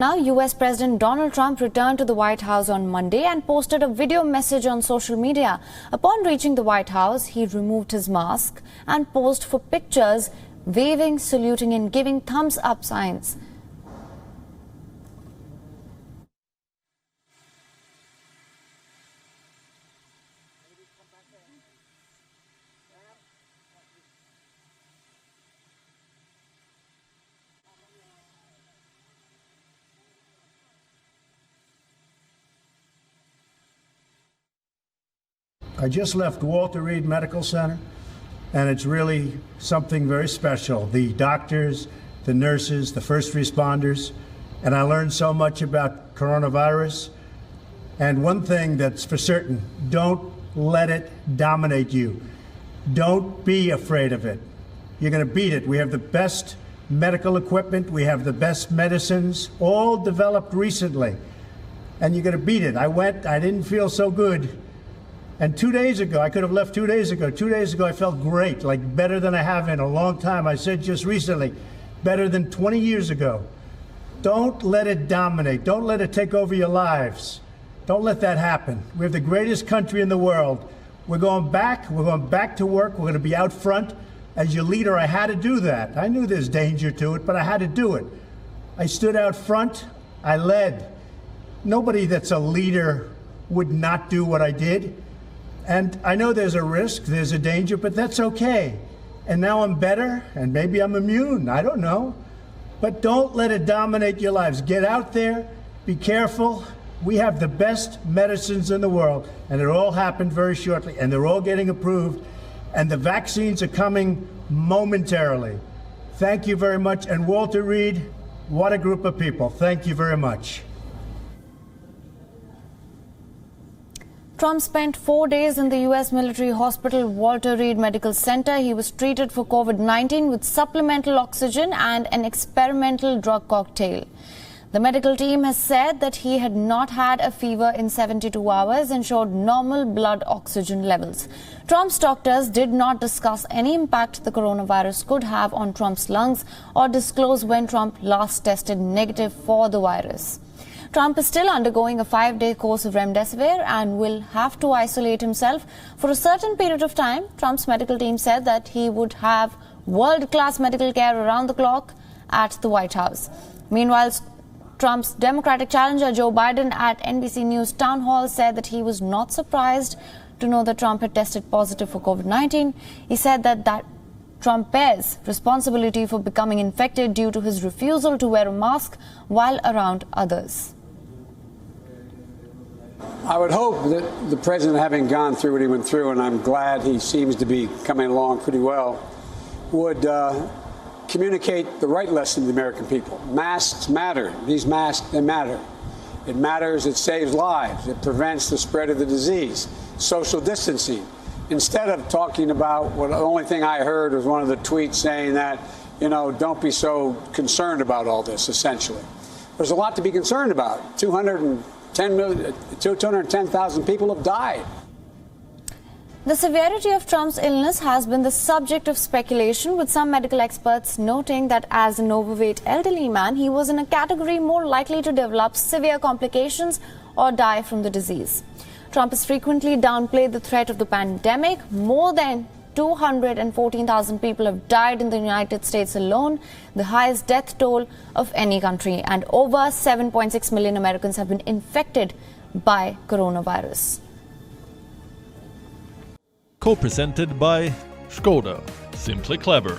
Now, US President Donald Trump returned to the White House on Monday and posted a video message on social media. Upon reaching the White House, he removed his mask and posed for pictures, waving, saluting and giving thumbs up signs. I just left Walter Reed Medical Center, and it's really something very special. The doctors, the nurses, the first responders, and I learned so much about coronavirus. And one thing that's for certain, don't let it dominate you. Don't be afraid of it. You're going to beat it. We have the best medical equipment. We have the best medicines, all developed recently. And you're going to beat it. I didn't feel so good. And 2 days ago, I could have left 2 days ago. 2 days ago, I felt great, like better than I have in a long time. I said just recently, better than 20 years ago. Don't let it dominate. Don't let it take over your lives. Don't let that happen. We have the greatest country in the world. We're going back. We're going back to work. We're going to be out front. As your leader, I had to do that. I knew there's danger to it, but I had to do it. I stood out front. I led. Nobody that's a leader would not do what I did. And I know there's a risk, there's a danger, but that's okay. And now I'm better, and maybe I'm immune, I don't know. But don't let it dominate your lives. Get out there, be careful. We have the best medicines in the world, and it all happened very shortly, and they're all getting approved, and the vaccines are coming momentarily. Thank you very much. And Walter Reed, what a group of people. Thank you very much. Trump spent 4 days in the U.S. military hospital Walter Reed Medical Center. He was treated for COVID-19 with supplemental oxygen and an experimental drug cocktail. The medical team has said that he had not had a fever in 72 hours and showed normal blood oxygen levels. Trump's doctors did not discuss any impact the coronavirus could have on Trump's lungs or disclose when Trump last tested negative for the virus. Trump is still undergoing a 5-day course of remdesivir and will have to isolate himself for a certain period of time. Trump's medical team said that he would have world-class medical care around the clock at the White House. Meanwhile, Trump's Democratic challenger Joe Biden at NBC News Town Hall said that he was not surprised to know that Trump had tested positive for COVID-19. He said that Trump bears responsibility for becoming infected due to his refusal to wear a mask while around others. I would hope that the president, having gone through what he went through, and I'm glad he seems to be coming along pretty well, would communicate the right lesson to the American people. Masks matter. These masks, they matter. It matters. It saves lives. It prevents the spread of the disease. Social distancing. Instead of talking about what the only thing I heard was one of the tweets saying that, don't be so concerned about all this, essentially. There's a lot to be concerned about. 210,000 people have died. The severity of Trump's illness has been the subject of speculation, with some medical experts noting that as an overweight elderly man, he was in a category more likely to develop severe complications or die from the disease. Trump has frequently downplayed the threat of the pandemic. More than 214,000 people have died in the United States alone, the highest death toll of any country, and over 7.6 million Americans have been infected by coronavirus. Co-presented by Skoda. Simply clever.